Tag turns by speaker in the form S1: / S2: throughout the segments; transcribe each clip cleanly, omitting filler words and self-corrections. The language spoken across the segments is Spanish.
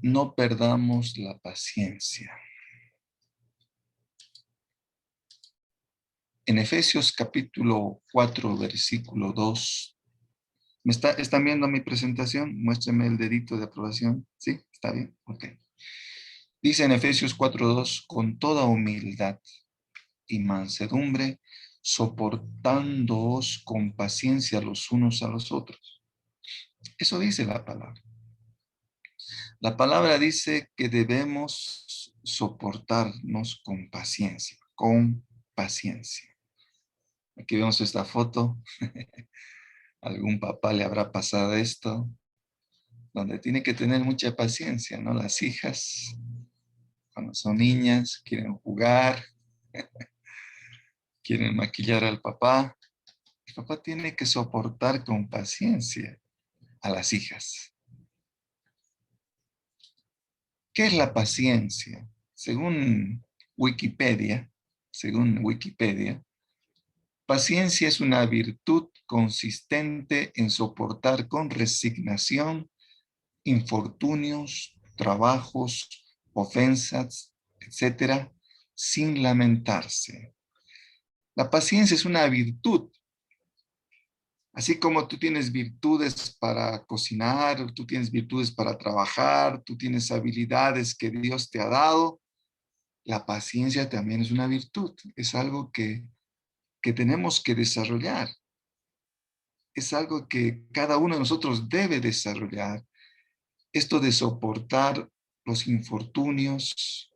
S1: No perdamos la paciencia. En Efesios capítulo 4, versículo 2. ¿Están viendo mi presentación? Muéstrenme el dedito de aprobación. ¿Sí? ¿Está bien? Ok. Dice en Efesios 4:2, con toda humildad y mansedumbre, soportándoos con paciencia los unos a los otros. Eso dice la palabra. La palabra dice que debemos soportarnos con paciencia, con paciencia. Aquí vemos esta foto. Algún papá le habrá pasado esto, donde tiene que tener mucha paciencia, ¿no? Las hijas, cuando son niñas, quieren jugar, quieren maquillar al papá. El papá tiene que soportar con paciencia a las hijas. ¿Qué es la paciencia? Según Wikipedia, paciencia es una virtud consistente en soportar con resignación infortunios, trabajos, ofensas, etcétera, sin lamentarse. La paciencia es una virtud. Así como tú tienes virtudes para cocinar, tú tienes virtudes para trabajar, tú tienes habilidades que Dios te ha dado, la paciencia también es una virtud. Es algo que tenemos que desarrollar. Es algo que cada uno de nosotros debe desarrollar. Esto de soportar los infortunios,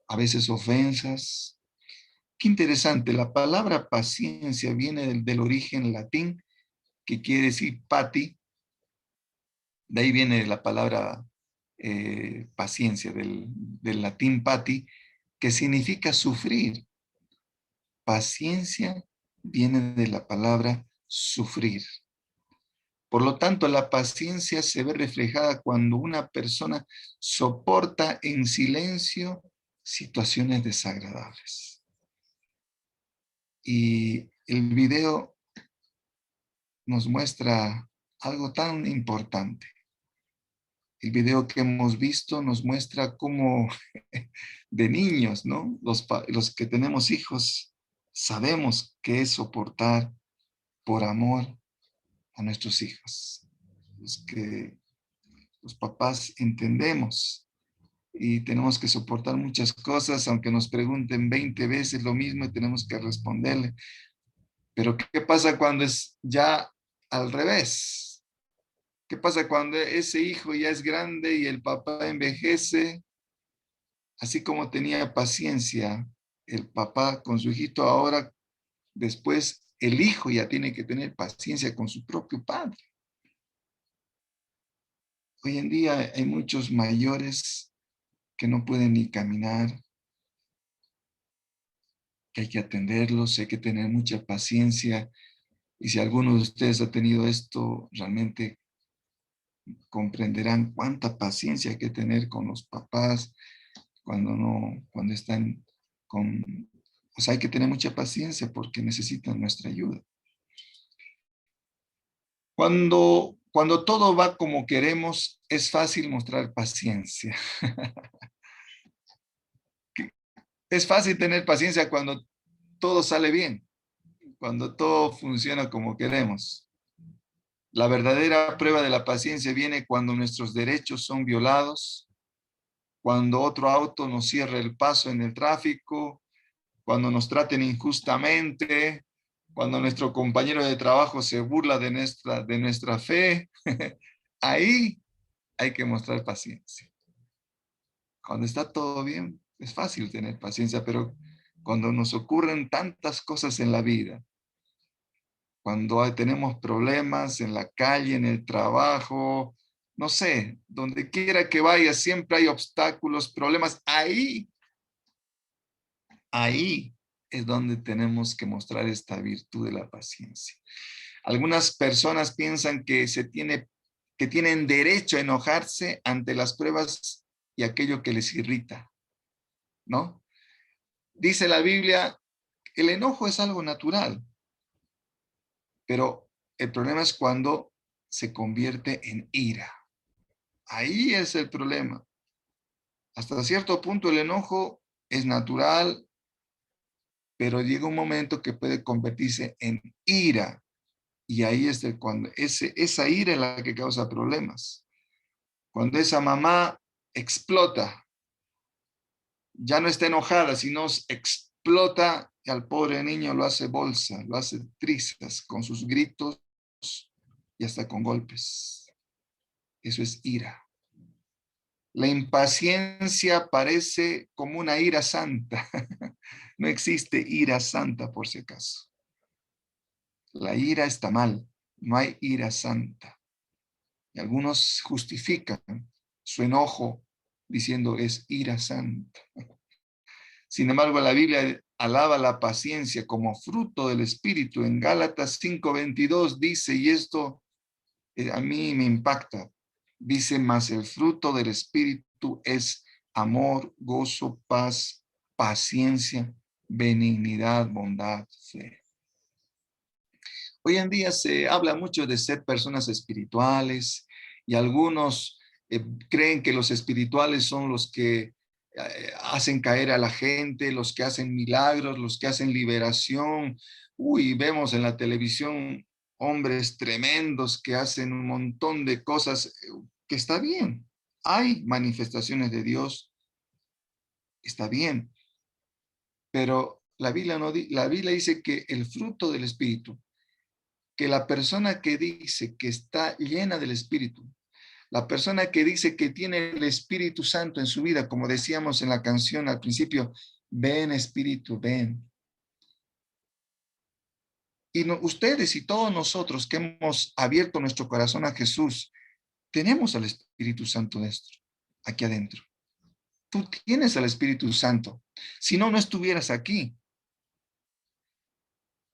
S1: a veces ofensas. Qué interesante, la palabra paciencia viene del origen latín, que quiere decir pati. De ahí viene la palabra paciencia, del latín pati, que significa sufrir. Paciencia viene de la palabra sufrir. Por lo tanto, la paciencia se ve reflejada cuando una persona soporta en silencio situaciones desagradables. Y el video nos muestra algo tan importante. El video que hemos visto nos muestra cómo de niños, ¿no? Los que tenemos hijos sabemos qué es soportar por amor a nuestros hijos. Los papás entendemos y tenemos que soportar muchas cosas, aunque nos pregunten 20 veces lo mismo y tenemos que responderle. Pero ¿qué pasa cuando es ya al revés? ¿Qué pasa cuando ese hijo ya es grande y el papá envejece? Así como tenía paciencia el papá con su hijito, ahora después el hijo ya tiene que tener paciencia con su propio padre. Hoy en día hay muchos mayores que no pueden ni caminar, que hay que atenderlos, hay que tener mucha paciencia. Y si alguno de ustedes ha tenido esto, realmente comprenderán cuánta paciencia hay que tener con los papás cuando están con, o sea, hay que tener mucha paciencia porque necesitan nuestra ayuda. Cuando todo va como queremos, es fácil mostrar paciencia. Es fácil tener paciencia cuando todo sale bien, cuando todo funciona como queremos. La verdadera prueba de la paciencia viene cuando nuestros derechos son violados, cuando otro auto nos cierra el paso en el tráfico, cuando nos traten injustamente, cuando nuestro compañero de trabajo se burla de nuestra fe. Ahí hay que mostrar paciencia. Cuando está todo bien, es fácil tener paciencia, pero cuando nos ocurren tantas cosas en la vida, cuando tenemos problemas en la calle, en el trabajo, no sé, donde quiera que vaya, siempre hay obstáculos, problemas. Ahí es donde tenemos que mostrar esta virtud de la paciencia. Algunas personas piensan que tienen derecho a enojarse ante las pruebas y aquello que les irrita, ¿no? Dice la Biblia, el enojo es algo natural, pero el problema es cuando se convierte en ira. Ahí es el problema. Hasta cierto punto el enojo es natural, pero llega un momento que puede convertirse en ira. Y ahí es cuando esa ira es la que causa problemas. Cuando esa mamá explota, ya no está enojada, sino explota y al pobre niño lo hace bolsa, lo hace trizas con sus gritos y hasta con golpes. Eso es ira. La impaciencia parece como una ira santa. No existe ira santa, por si acaso. La ira está mal. No hay ira santa. Y algunos justifican su enojo diciendo es ira santa. Sin embargo, la Biblia alaba la paciencia como fruto del Espíritu. En Gálatas 5:22 dice, y esto a mí me impacta, dice, mas el fruto del Espíritu es amor, gozo, paz, paciencia, benignidad, bondad, fe. Hoy en día se habla mucho de ser personas espirituales y algunos creen que los espirituales son los que hacen caer a la gente, los que hacen milagros, los que hacen liberación. Uy, vemos en la televisión hombres tremendos que hacen un montón de cosas que está bien. Hay manifestaciones de Dios, está bien, pero la Biblia, no, la Biblia dice que el fruto del Espíritu, que la persona que dice que está llena del Espíritu, la persona que dice que tiene el Espíritu Santo en su vida, como decíamos en la canción al principio, ven Espíritu, ven. Y no, ustedes y todos nosotros que hemos abierto nuestro corazón a Jesús, tenemos al Espíritu Santo dentro, aquí adentro. Tú tienes al Espíritu Santo. Si no, no estuvieras aquí.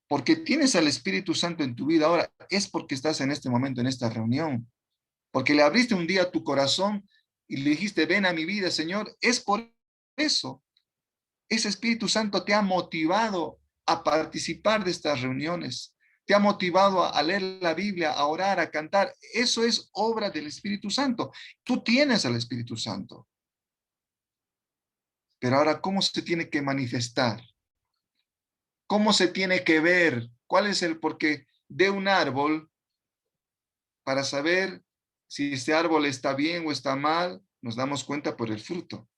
S1: Porque tienes al Espíritu Santo en tu vida ahora, es porque estás en este momento, en esta reunión. Porque le abriste un día tu corazón y le dijiste, ven a mi vida, Señor. Es por eso. Ese Espíritu Santo te ha motivado a participar de estas reuniones. Te ha motivado a leer la Biblia, a orar, a cantar. Eso es obra del Espíritu Santo. Tú tienes al Espíritu Santo. Pero ahora, ¿cómo se tiene que manifestar? ¿Cómo se tiene que ver? ¿Cuál es el porqué de un árbol para saber si este árbol está bien o está mal? Nos damos cuenta por el fruto.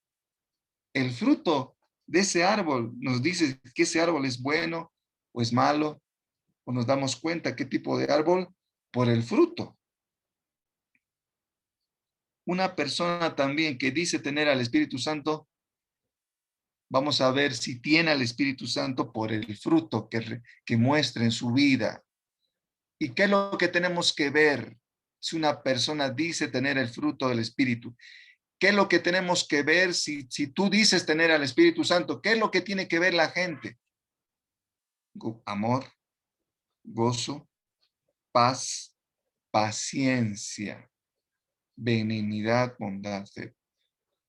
S1: El fruto de ese árbol nos dice que ese árbol es bueno o es malo, o nos damos cuenta qué tipo de árbol por el fruto. Una persona también que dice tener al Espíritu Santo, vamos a ver si tiene al Espíritu Santo por el fruto que muestra en su vida. ¿Y qué es lo que tenemos que ver si una persona dice tener el fruto del Espíritu? ¿Qué es lo que tenemos que ver si tú dices tener al Espíritu Santo? ¿Qué es lo que tiene que ver la gente? Amor, gozo, paz, paciencia, benignidad, bondad, fe,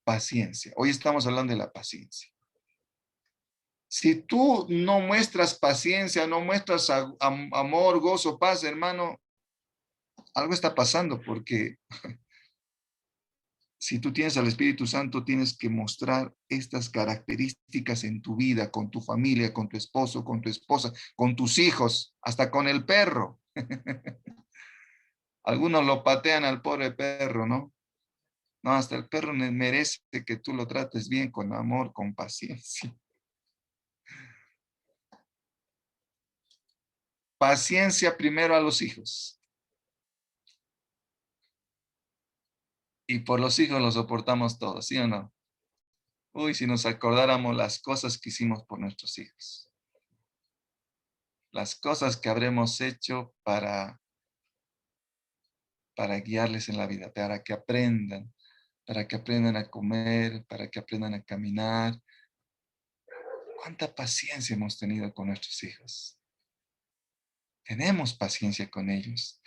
S1: paciencia. Hoy estamos hablando de la paciencia. Si tú no muestras paciencia, no muestras amor, gozo, paz, hermano, algo está pasando porque si tú tienes al Espíritu Santo, tienes que mostrar estas características en tu vida, con tu familia, con tu esposo, con tu esposa, con tus hijos, hasta con el perro. Algunos lo patean al pobre perro, ¿no? No, hasta el perro merece que tú lo trates bien, con amor, con paciencia. Paciencia primero a los hijos. Y por los hijos lo soportamos todos, ¿sí o no? Uy, si nos acordáramos las cosas que hicimos por nuestros hijos. Las cosas que habremos hecho para guiarles en la vida, para que aprendan a comer, para que aprendan a caminar. ¿Cuánta paciencia hemos tenido con nuestros hijos? Tenemos paciencia con ellos.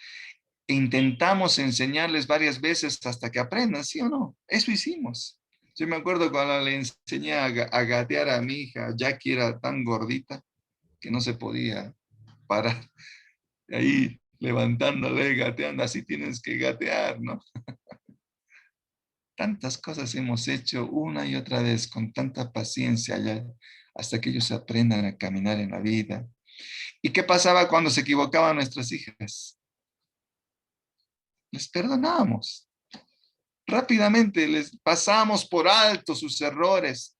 S1: E intentamos enseñarles varias veces hasta que aprendan, ¿sí o no? Eso hicimos. Yo me acuerdo cuando le enseñé a gatear a mi hija, Jackie era tan gordita que no se podía parar. Ahí levantándole, gateando, así tienes que gatear, ¿no? Tantas cosas hemos hecho una y otra vez con tanta paciencia ya, hasta que ellos aprendan a caminar en la vida. ¿Y qué pasaba cuando se equivocaban nuestras hijas? Les perdonamos. Rápidamente les pasamos por alto sus errores,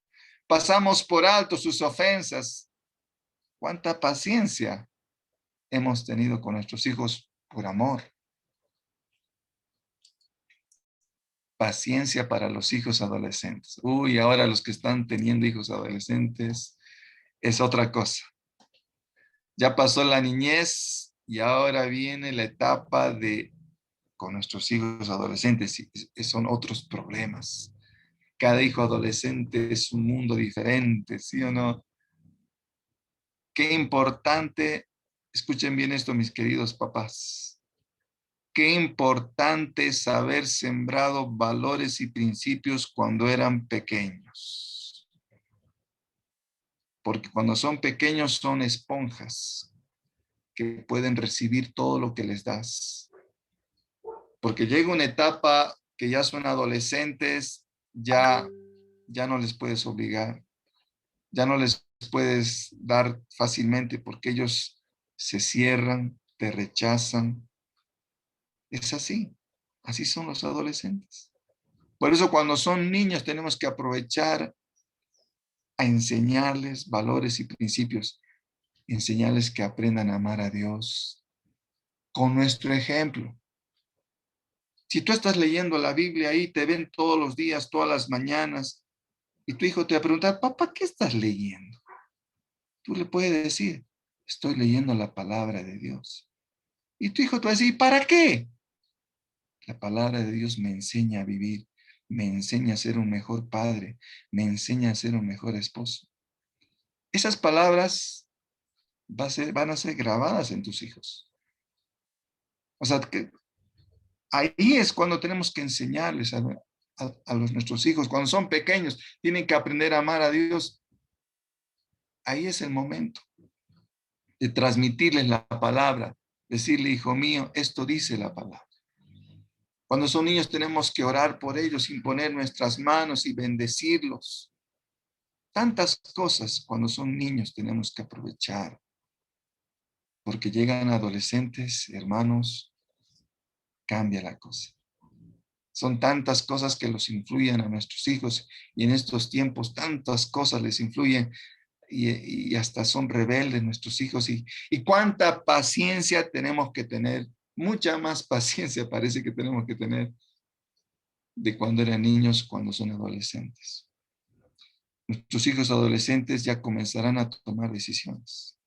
S1: pasamos por alto sus ofensas. ¿Cuánta paciencia hemos tenido con nuestros hijos por amor? Paciencia para los hijos adolescentes. Uy, ahora los que están teniendo hijos adolescentes es otra cosa. Ya pasó la niñez y ahora viene la etapa de con nuestros hijos adolescentes y son otros problemas. Cada hijo adolescente es un mundo diferente, ¿sí o no? Qué importante, escuchen bien esto, mis queridos papás, qué importante es haber sembrado valores y principios cuando eran pequeños. Porque cuando son pequeños son esponjas que pueden recibir todo lo que les das. Porque llega una etapa que ya son adolescentes, ya no les puedes obligar, ya no les puedes dar fácilmente porque ellos se cierran, te rechazan. Es así, así son los adolescentes. Por eso cuando son niños tenemos que aprovechar a enseñarles valores y principios, enseñarles que aprendan a amar a Dios con nuestro ejemplo. Si tú estás leyendo la Biblia ahí, te ven todos los días, todas las mañanas, y tu hijo te va a preguntar, papá, ¿qué estás leyendo? Tú le puedes decir, estoy leyendo la palabra de Dios. Y tu hijo te va a decir, ¿para qué? La palabra de Dios me enseña a vivir, me enseña a ser un mejor padre, me enseña a ser un mejor esposo. Esas palabras van a ser grabadas en tus hijos. O sea, que ahí es cuando tenemos que enseñarles a nuestros hijos, cuando son pequeños, tienen que aprender a amar a Dios. Ahí es el momento de transmitirles la palabra, decirle, hijo mío, esto dice la palabra. Cuando son niños tenemos que orar por ellos, imponer nuestras manos y bendecirlos. Tantas cosas cuando son niños tenemos que aprovechar, porque llegan adolescentes, hermanos, cambia la cosa. Son tantas cosas que los influyen a nuestros hijos y en estos tiempos tantas cosas les influyen y hasta son rebeldes nuestros hijos. Y cuánta paciencia tenemos que tener, mucha más paciencia parece que tenemos que tener de cuando eran niños, cuando son adolescentes. Nuestros hijos adolescentes ya comenzarán a tomar decisiones.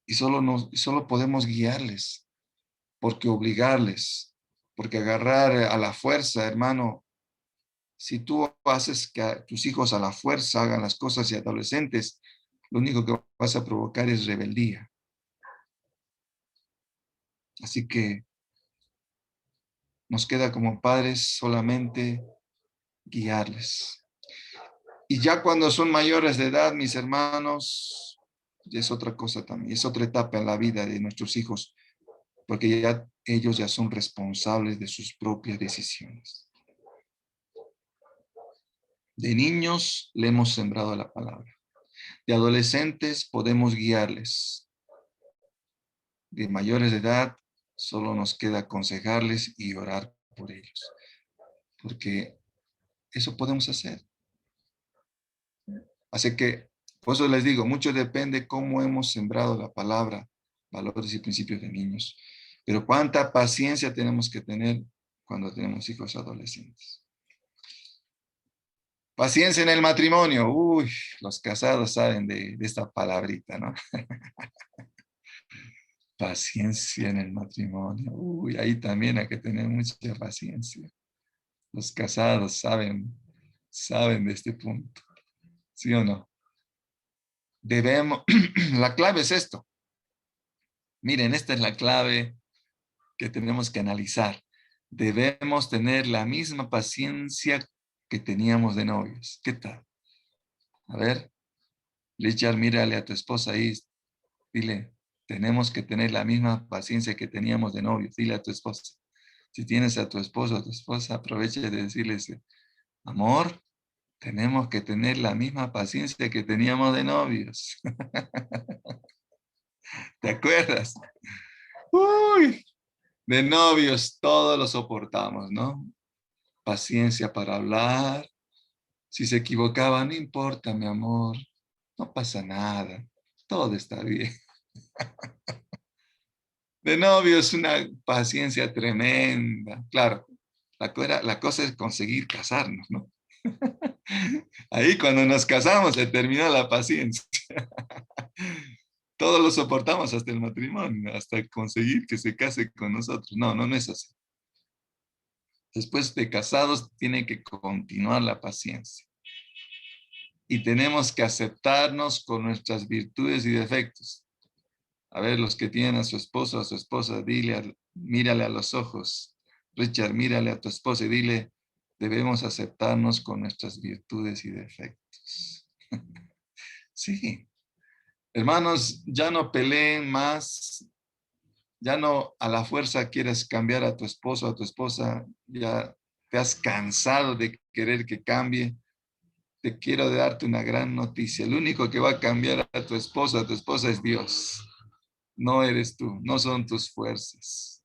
S1: Y solo podemos guiarles, porque obligarles, porque agarrar a la fuerza, hermano, si tú haces que a tus hijos a la fuerza hagan las cosas y adolescentes, lo único que vas a provocar es rebeldía. Así que nos queda como padres solamente guiarles. Y ya cuando son mayores de edad, mis hermanos, es otra cosa también, es otra etapa en la vida de nuestros hijos, porque ya ellos ya son responsables de sus propias decisiones. De niños le hemos sembrado la palabra. De adolescentes podemos guiarles. De mayores de edad solo nos queda aconsejarles y orar por ellos, porque eso podemos hacer. Así que, por eso les digo, mucho depende cómo hemos sembrado la palabra, valores y principios de niños. Pero cuánta paciencia tenemos que tener cuando tenemos hijos adolescentes. Paciencia en el matrimonio. Uy, los casados saben de esta palabrita, ¿no? Paciencia en el matrimonio. Uy, ahí también hay que tener mucha paciencia. Los casados saben de este punto. ¿Sí o no? Debemos, la clave es esto. Miren, esta es la clave que tenemos que analizar. Debemos tener la misma paciencia que teníamos de novios. ¿Qué tal? A ver, Richard, mírale a tu esposa ahí. Dile, tenemos que tener la misma paciencia que teníamos de novios. Dile a tu esposa. Si tienes a tu esposo o a tu esposa, aprovecha de decirles, amor, tenemos que tener la misma paciencia que teníamos de novios. ¿Te acuerdas? Uy, de novios todo lo soportamos, ¿no? Paciencia para hablar. Si se equivocaba, no importa, mi amor. No pasa nada. Todo está bien. De novios, una paciencia tremenda. Claro, la cosa es conseguir casarnos, ¿no? Ahí cuando nos casamos se terminó la paciencia. Todo lo soportamos hasta el matrimonio, hasta conseguir que se case con nosotros. No, no, no es así. Después de casados tiene que continuar la paciencia. Y tenemos que aceptarnos con nuestras virtudes y defectos. A ver, los que tienen a su esposo o a su esposa, mírale a los ojos. Richard, mírale a tu esposa y dile, debemos aceptarnos con nuestras virtudes y defectos. Sí, hermanos, ya no peleen más, ya no a la fuerza quieres cambiar a tu esposo o a tu esposa, ya te has cansado de querer que cambie. Te quiero darte una gran noticia. El único que va a cambiar a tu esposo o a tu esposa es Dios. No eres tú, no son tus fuerzas.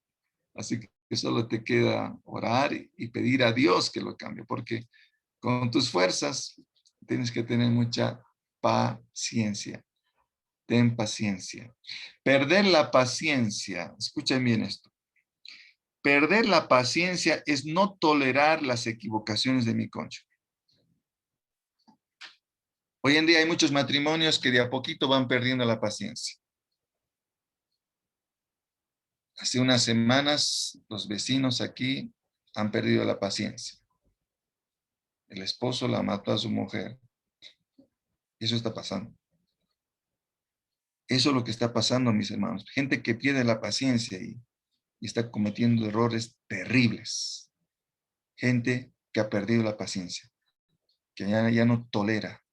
S1: Así que solo te queda orar y pedir a Dios que lo cambie, porque con tus fuerzas tienes que tener mucha paciencia. Ten paciencia. Perder la paciencia, escuchen bien esto. Perder la paciencia es no tolerar las equivocaciones de mi cónyuge. Hoy en día hay muchos matrimonios que de a poquito van perdiendo la paciencia. Hace unas semanas los vecinos aquí han perdido la paciencia. El esposo la mató a su mujer. Eso está pasando. Eso es lo que está pasando, mis hermanos. Gente que pierde la paciencia y está cometiendo errores terribles. Gente que ha perdido la paciencia, que ya no tolera.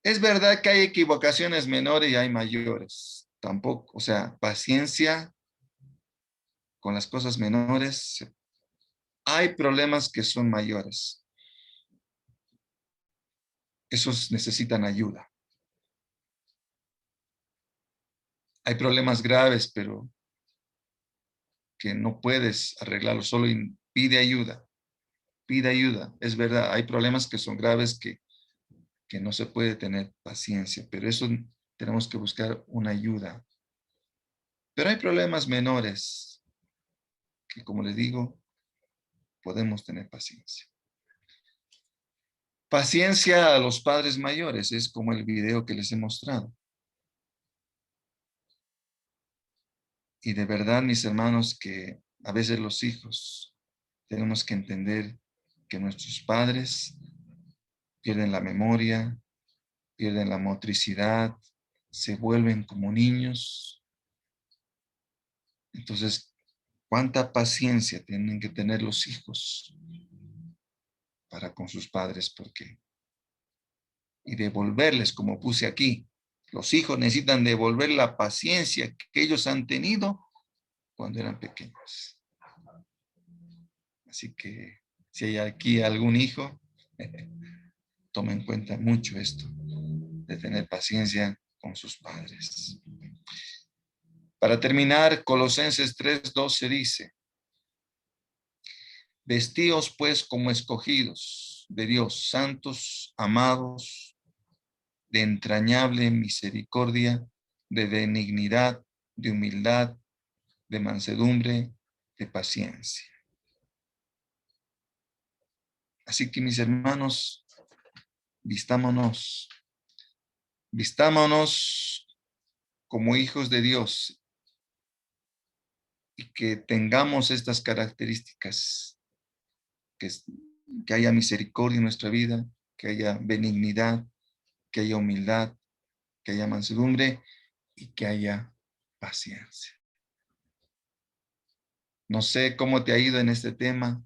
S1: Es verdad que hay equivocaciones menores y hay mayores. Tampoco, o sea, paciencia con las cosas menores. Hay problemas que son mayores. Esos necesitan ayuda. Hay problemas graves, pero que no puedes arreglarlo, solo pide ayuda. Pide ayuda. Es verdad, hay problemas que son graves que no se puede tener paciencia, pero eso tenemos que buscar una ayuda. Pero hay problemas menores que, como les digo, podemos tener paciencia. Paciencia a los padres mayores, es como el video que les he mostrado. Y de verdad, mis hermanos, que a veces los hijos tenemos que entender que nuestros padres pierden la memoria, pierden la motricidad, se vuelven como niños. Entonces, ¿cuánta paciencia tienen que tener los hijos para con sus padres? Porque y devolverles, como puse aquí, los hijos necesitan devolver la paciencia que ellos han tenido cuando eran pequeños. Así que si hay aquí algún hijo, toma en cuenta mucho esto, de tener paciencia con sus padres. Para terminar, Colosenses 3:12 dice, vestíos pues como escogidos de Dios, santos, amados, de entrañable misericordia, de benignidad, de humildad, de mansedumbre, de paciencia. Así que mis hermanos, vistámonos como hijos de Dios y que tengamos estas características, que haya misericordia en nuestra vida, que haya benignidad, que haya humildad, que haya mansedumbre y que haya paciencia. No sé cómo te ha ido en este tema.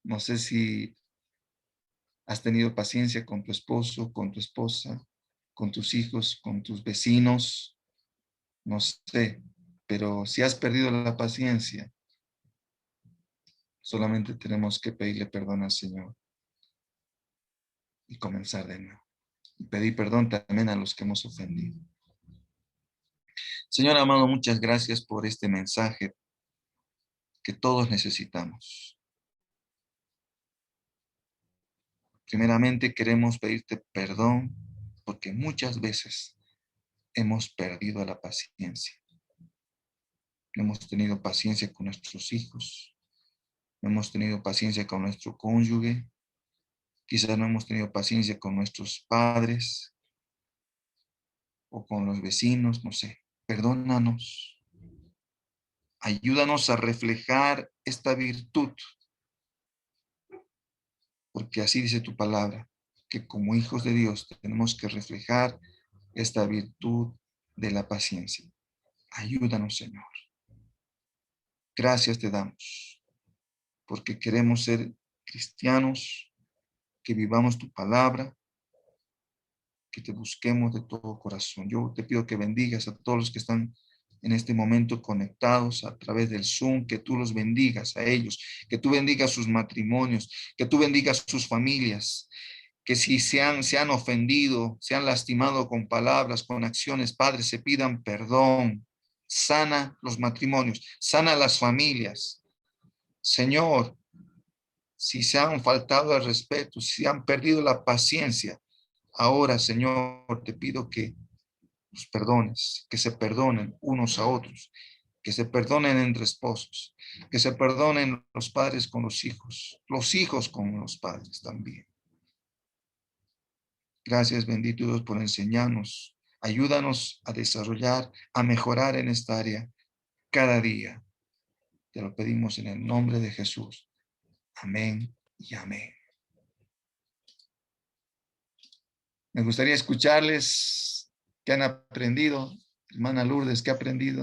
S1: No sé si has tenido paciencia con tu esposo, con tu esposa, con tus hijos, con tus vecinos. No sé, pero si has perdido la paciencia, Solamente tenemos que pedirle perdón al Señor y comenzar de nuevo. Y pedir perdón también a los que hemos ofendido. Señor amado, muchas gracias por este mensaje que todos necesitamos. Primeramente queremos pedirte perdón porque muchas veces hemos perdido la paciencia. No hemos tenido paciencia con nuestros hijos, no hemos tenido paciencia con nuestro cónyuge, quizás no hemos tenido paciencia con nuestros padres o con los vecinos, no sé. Perdónanos. Ayúdanos a reflejar esta virtud, porque así dice tu palabra, que como hijos de Dios tenemos que reflejar esta virtud de la paciencia. Ayúdanos, Señor. Gracias te damos, porque queremos ser cristianos, que vivamos tu palabra, que te busquemos de todo corazón. Yo te pido que bendigas a todos los que están en este momento conectados a través del Zoom, que tú los bendigas a ellos, que tú bendigas sus matrimonios, que tú bendigas sus familias, que si se han ofendido, se han lastimado con palabras, con acciones, Padre, se pidan perdón. Sana los matrimonios, sana las familias. Señor, si se han faltado al respeto, si han perdido la paciencia, ahora, Señor, te pido que los perdones, que se perdonen unos a otros, que se perdonen entre esposos, que se perdonen los padres con los hijos con los padres también. Gracias, bendito Dios, por enseñarnos. Ayúdanos a desarrollar, a mejorar en esta área cada día. Te lo pedimos en el nombre de Jesús. Amén y amén. Me gustaría escucharles qué han aprendido. Hermana Lourdes, ¿qué ha aprendido?